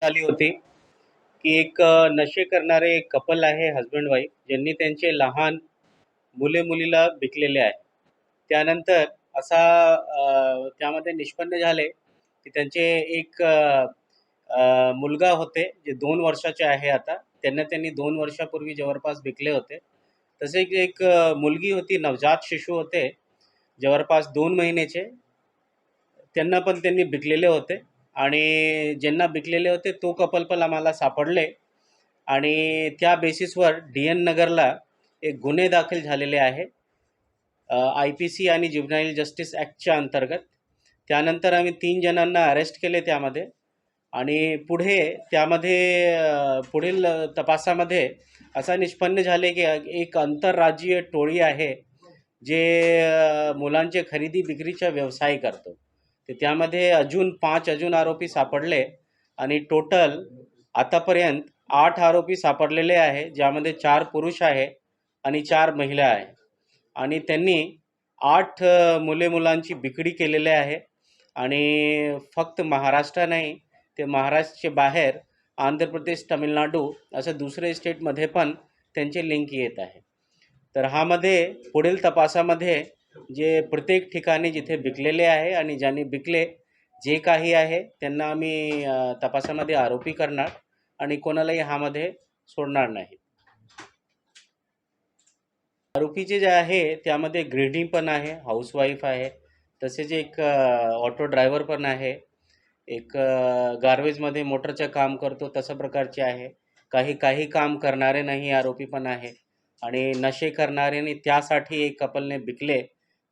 आली होती की एक नशे करणारे एक कपल आहे हस्बंड वाईफ ज्यांनी त्यांचे लहान मुले मुलीला विकलेले आहे. त्यानंतर असा त्यामध्ये निष्पन्न झाले की त्यांचे एक मुलगा होते जे 2 वर्षाचे आहे आता. त्यांनी 2 वर्षापूर्वी जवळपास विकले होते. तसेच एक मुलगी होती, नवजात शिशु होते जवळपास 2 महिन्याचे. त्यांना पण त्यांनी विकलेले होते आणि ज्यांना विकलेले होते तो कपल पण आम्हाला सापडले आणि त्या बेसिसवर डी.एन. नगरला एक गुन्हे दाखल झालेले आहे IPC आणि ज्युव्हनाईल जस्टिस ॲक्टच्या अंतर्गत. त्यानंतर आम्ही 3 जणांना अरेस्ट केले त्यामध्ये आणि पुढील तपासामध्ये असा निष्पन्न झाले की एक आंतरराज्यीय टोळी आहे जे मुलांचे खरेदी विक्रीचा व्यवसाय करतो. तर त्यामध्ये अजून 5 आरोपी सापडले आणि टोटल आतापर्यंत 8 आरोपी सापडलेले आहे, ज्यामध्ये 4 पुरुष आहे आणि 4 महिला आहे आणि त्यांनी 8 मुलांची विक्री केलेली आहे आणि फक्त महाराष्ट्र नाही, ते महाराष्ट्राच्या बाहेर आंध्र प्रदेश, तामिळनाडू असं दुसरे स्टेटमध्ये पण त्यांचे लिंक येत आहे. तर ह्यामध्ये पुढील तपासामध्ये जे प्रत्येक ठिकाणी जिथे विकलेले आहे आणि ज्यांनी विकले जे काही आहे त्यांना आम्ही तपासामध्ये आरोपी करणार आणि कोणालाही ह्यामध्ये सोडणार नाही. आरोपीचे जे आहे त्यामध्ये गृहिणी पण आहे, हाऊसवाईफ आहे, तसेच एक ऑटो ड्रायव्हर पण आहे, एक गार्बेजमध्ये मोटरचं काम करतो तशा प्रकारचे आहे, काही काम करणारे नाही आरोपी पण आहे आणि नशे करणारे आणि त्यासाठी एक कपलने विकले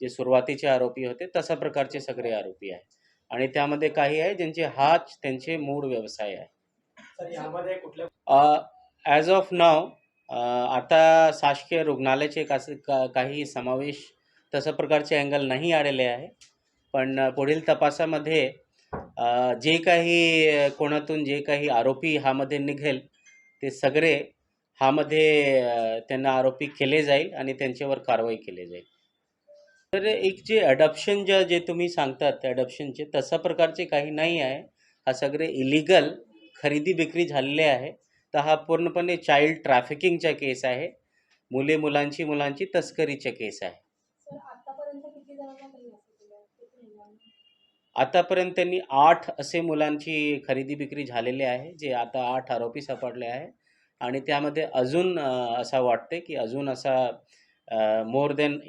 जे सुरुवातीचे आरोपी होते तशा प्रकारचे सगळे आरोपी आहे आणि त्यामध्ये काही आहे ज्यांचे हाच त्यांचे मूळ व्यवसाय आहे. ॲज ऑफ नाव आता शासकीय रुग्णालयाचे काही समावेश तशा प्रकारचे अँगल नाही आलेले आहे, पण पुढील तपासामध्ये जे काही कोणातून जे काही आरोपी ह्यामध्ये निघेल ते सगळे ह्यामध्ये त्यांना आरोपी केले जाईल आणि त्यांच्यावर कारवाई केली जाईल. तर एक जे अडॉप्शन जे तुम्ही सांगतात अडॉप्शनचे तशा प्रकारचे काही नाही आहे. हा सगळे इलिगल खरेदी विक्री झालेले आहे. तर हा पूर्णपणे चाइल्ड ट्रॅफिकिंगचा केस आहे. मुलांची तस्करीचा केस आहे. आतापर्यंत त्यांनी 8 असे मुलांची खरेदी विक्री झालेले आहे, जे आता 8 आरोपी सापडले आहे आणि त्यामध्ये अजून असं वाटते की अजून असा मोर दॅन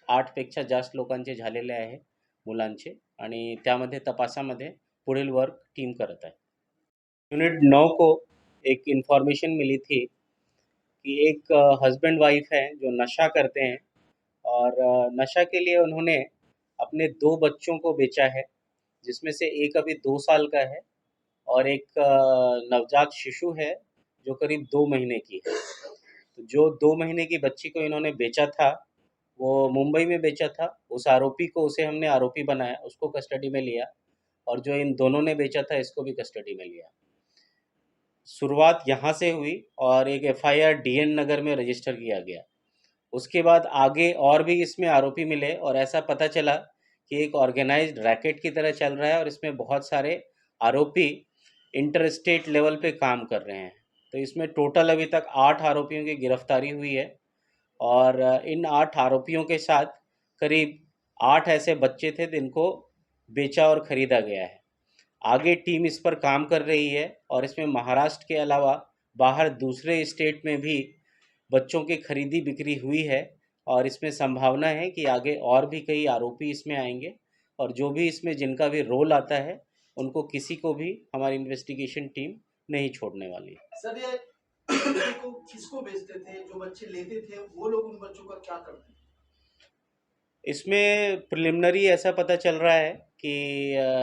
8 पेक्षा जास्त लोकांचे झालेले आहे मुलांचे आणि त्यामध्ये तपासामध्ये पुढील वर्क टीम करत आहे. यूनिट 9 को एक इन्फॉर्मेशन मिली थी कि एक हस्बैंड वाइफ है जो नशा करते हैं और नशा के लिए उन्होंने अपने 2 बच्चों को बेचा है, जिसमें से एक अभी 2 साल का है और एक नवजात शिशु है जो करीब 2 महीने की है। तो जो 2 महीने की बच्ची को इन्होंने बेचा था वो मुंबई में बेचा था। उसे हमने आरोपी बनाया, उसको कस्टडी में लिया और जो इन दोनों ने बेचा था इसको भी कस्टडी में लिया। शुरुआत यहाँ से हुई और एक FIR डी.एन. नगर में रजिस्टर किया गया। उसके बाद आगे और भी इसमें आरोपी मिले और ऐसा पता चला कि एक ऑर्गेनाइज्ड रैकेट की तरह चल रहा है और इसमें बहुत सारे आरोपी इंटर स्टेट लेवल पे काम कर रहे हैं। तो इसमें टोटल अभी तक 8 आरोपियों की गिरफ्तारी हुई है और इन 8 आरोपियों के साथ करीब 8 ऐसे बच्चे थे जिनको बेचा और ख़रीदा गया है। आगे टीम इस पर काम कर रही है और इसमें महाराष्ट्र के अलावा बाहर दूसरे स्टेट में भी बच्चों की खरीदी बिक्री हुई है और इसमें संभावना है कि आगे और भी कई आरोपी इसमें आएंगे और जो भी इसमें जिनका भी रोल आता है उनको किसी को भी हमारी इन्वेस्टिगेशन टीम नहीं छोड़ने वाली है। सर ये बच्चे को किसको बेचते थे, जो बच्चे लेते थे वो लोग उन बच्चों का क्या करते थे? इसमें प्रिलिमिनरी ऐसा पता चल रहा है कि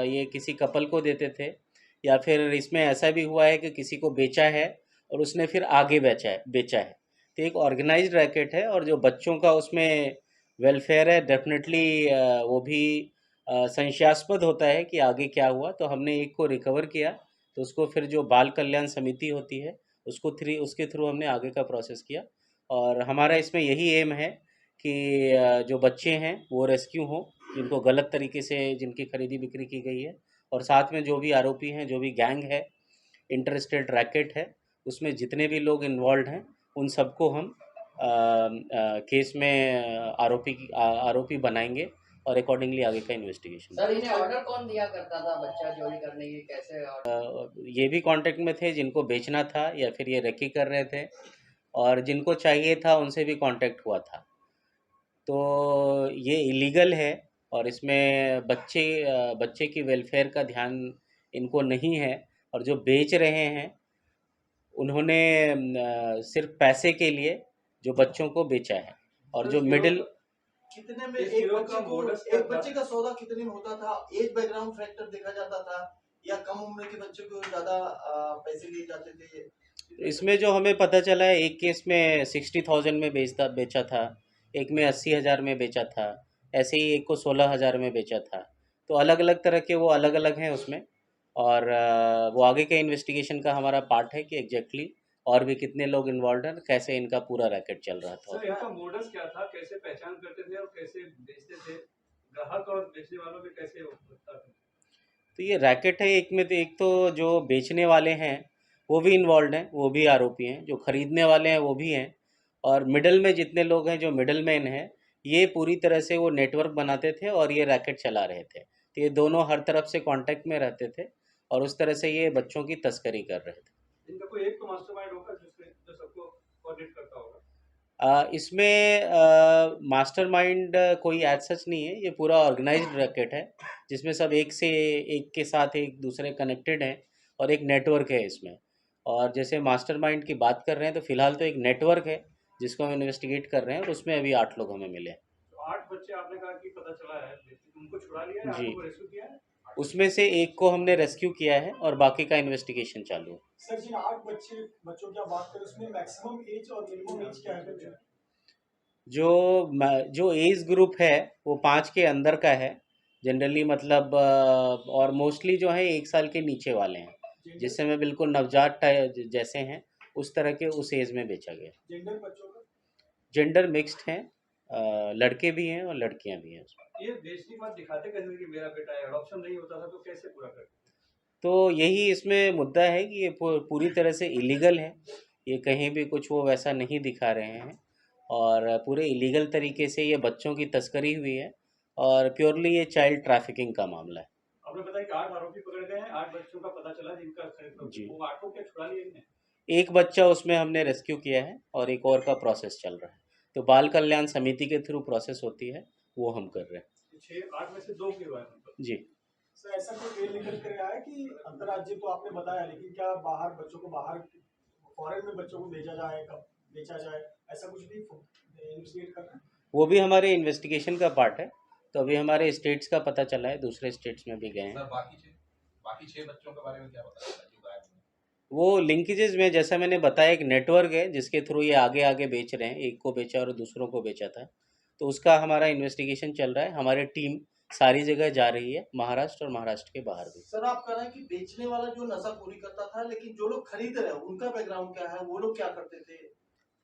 ये किसी कपल को देते थे या फिर इसमें ऐसा भी हुआ है कि किसी को बेचा है और उसने फिर आगे बेचा है। तो एक ऑर्गेनाइज्ड रैकेट है और जो बच्चों का उसमें वेलफेयर है डेफिनेटली वो भी संशयास्पद होता है कि आगे क्या हुआ। तो हमने एक को रिकवर किया तो उसको फिर जो बाल कल्याण समिति होती है उसके थ्रू हमने आगे का प्रोसेस किया और हमारा इसमें यही एम है कि जो बच्चे हैं वो रेस्क्यू हों जिनको गलत तरीके से जिनकी खरीदी बिक्री की गई है और साथ में जो भी आरोपी हैं, जो भी गैंग है, इंटरस्टेट रैकेट है, उसमें जितने भी लोग इन्वॉल्व हैं उन सबको हम केस में आरोपी बनाएंगे और अकॉर्डिंगली आगे का इन्वेस्टिगेशन। सर इन्हें ऑर्डर कौन दिया करता था बच्चा चोरी करने की, कैसे ये भी कांटेक्ट में थे जिनको बेचना था या फिर ये रेकी कर रहे थे, और जिनको चाहिए था उनसे भी कांटेक्ट हुआ था। तो ये इलीगल है और इसमें बच्चे की वेलफेयर का ध्यान इनको नहीं है, और जो बेच रहे हैं उन्होंने सिर्फ पैसे के लिए जो बच्चों को बेचा है, और जो मिडिल कितने में एक बच्चे का सौदा कितने में होता था? एज बैकग्राउंड फैक्टर देखा जाता था या कम उम्र के बच्चे को ज्यादा पैसे लिए जाते थे? इसमें जो हमें पता चला है, एक केस में 60,000 में बेचा था, एक में 80,000 में बेचा था, ऐसे ही एक को 16,000 में बेचा था। तो अलग अलग तरह के वो अलग अलग हैं उसमें, और वो आगे के इन्वेस्टिगेशन का हमारा पार्ट है कि एग्जैक्टली और भी कितने लोग इन्वॉल्व हैं, कैसे इनका पूरा रैकेट चल रहा था। सर इनका मोडस क्या था, कैसे पहचान करते थे और कैसे बेचते थे, ग्राहक और बेचने वालों में कैसे होता था? तो ये रैकेट है, एक तो जो बेचने वाले हैं वो भी इन्वॉल्व हैं, वो भी आरोपी हैं, जो खरीदने वाले हैं वो भी हैं, और मिडल में जितने लोग हैं जो मिडल मैन हैं, ये पूरी तरह से वो नेटवर्क बनाते थे और ये रैकेट चला रहे थे। तो ये दोनों हर तरफ से कांटेक्ट में रहते थे और उस तरह से ये बच्चों की तस्करी कर रहे थे। इनका कोई एक तो मास्टरमाइंड होगा जो सबको कोऑर्डिनेट करता होगा? इसमें मास्टरमाइंड कोई एज सच नहीं है, ये पूरा ऑर्गेनाइज्ड रैकेट है जिसमें सब एक के साथ एक दूसरे कनेक्टेड हैं और एक नेटवर्क है इसमें। और जैसे मास्टरमाइंड की बात कर रहे हैं तो फिलहाल तो एक नेटवर्क है जिसको हम इन्वेस्टिगेट कर रहे हैं, और उसमें अभी 8 लोग हमें मिले हैं। तो 8 बच्चे आपने कहा कि पता चला है, उनको छुड़ा लिया है, जी, 8 को रेस्क्यू किया है? उसमें से एक को हमने रेस्क्यू किया है और बाकी का इन्वेस्टिगेशन चालू है। सर जिन 8 बच्चों की आप बात करें उसमें मैक्सिमम एज और मिनिमम एज क्या है? जो एज ग्रुप है वो 5 के अंदर का है जनरली, मतलब और मोस्टली जो है 1 साल के नीचे वाले हैं, जिस समय बिल्कुल नवजात जैसे हैं उस तरह के उस एज में बेचा गया। जेंडर बच्चों का? जेंडर मिक्स्ड हैं, लड़के भी हैं और लड़कियां भी हैं। ये बेचने के बाद दिखाते कैसे कि मेरा बेटा है, अडॉप्शन नहीं होता था तो कैसे पूरा करते? तो यही इसमें मुद्दा है कि ये पूरी तरह से इलीगल है, ये कहीं भी कुछ वो वैसा नहीं दिखा रहे हैं, और पूरे इलीगल तरीके से ये बच्चों की तस्करी हुई है, और प्योरली ये चाइल्ड ट्रैफिकिंग का मामला है। आपने बताया कि 8 आरोपी पकड़े गए हैं, 8 बच्चों का पता चला जिनका जी, वो 8 को छुड़ा लिए इन्हें? एक बच्चा उसमें हमने रेस्क्यू किया है और एक और का प्रोसेस चल रहा है। तो बाल कल्याण समिति के थ्रू प्रोसेस होती है, वो हम कर रहे हैं। 6-8 में से 2 के हुआ है जी। सर ऐसा कोई ट्रेन निकल कर आया कि अंतर्राज्यीय तो आपने बताया, लेकिन क्या बाहर बच्चों को फॉरेन में बच्चों को भेजा जाए, कब बेचा जाए, ऐसा कुछ भी इन्वेस्टिगेट करना है? वो भी हमारे इन्वेस्टिगेशन का पार्ट है। तो अभी हमारे स्टेट्स का पता चला है, दूसरे स्टेट्स में भी गए हैं। सर बाकी 6 बच्चों के बारे में क्या पता चला जो गायब हुए? वो लिंकेजेस में, जैसा मैंने बताया, एक नेटवर्क है जिसके थ्रू ये आगे आगे बेच रहे हैं, एक को बेचा और दूसरों को बेचा था, तो उसका हमारा इन्वेस्टिगेशन चल रहा है। हमारी टीम सारी जगह जा रही है, महाराष्ट्र और महाराष्ट्र के बाहर भी। सर आप कह रहे हैं कि बेचने वाला जो नशाखोरी करता था, लेकिन जो लोग खरीद रहे हैं उनका बैकग्राउंड क्या है, वो लोग क्या करते थे?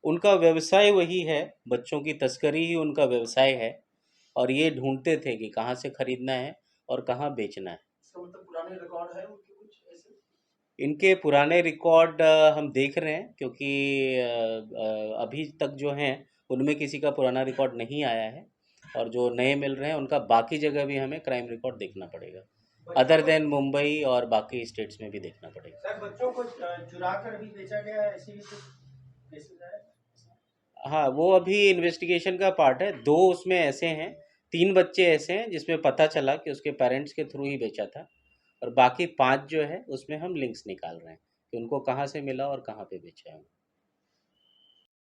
उनका व्यवसाय वही है, बच्चों की तस्करी ही उनका व्यवसाय है, और ये ढूंढते थे कि कहाँ से खरीदना है और कहाँ बेचना है। इसका मतलब पुराने रिकॉर्ड है उनके कुछ ऐसे? इनके पुराने रिकॉर्ड हम देख रहे हैं, क्योंकि अभी तक जो हैं उनमें किसी का पुराना रिकॉर्ड नहीं आया है, और जो नए मिल रहे हैं उनका बाकी जगह भी हमें क्राइम रिकॉर्ड देखना पड़ेगा, अदर देन मुंबई और बाकी स्टेट्स में भी देखना पड़ेगा। सर बच्चों को चुरा कर भी बेचा गया है, ऐसी भी कुछ केसेस है? हाँ, वो अभी इन्वेस्टिगेशन का पार्ट है। 2 उसमें ऐसे हैं, 3 बच्चे ऐसे हैं जिसमें पता चला कि उसके पेरेंट्स के थ्रू ही बेचा था, और बाकी 5 जो है उसमें हम लिंक्स निकाल रहे हैं कि उनको कहाँ से मिला और कहाँ पे बेचा है।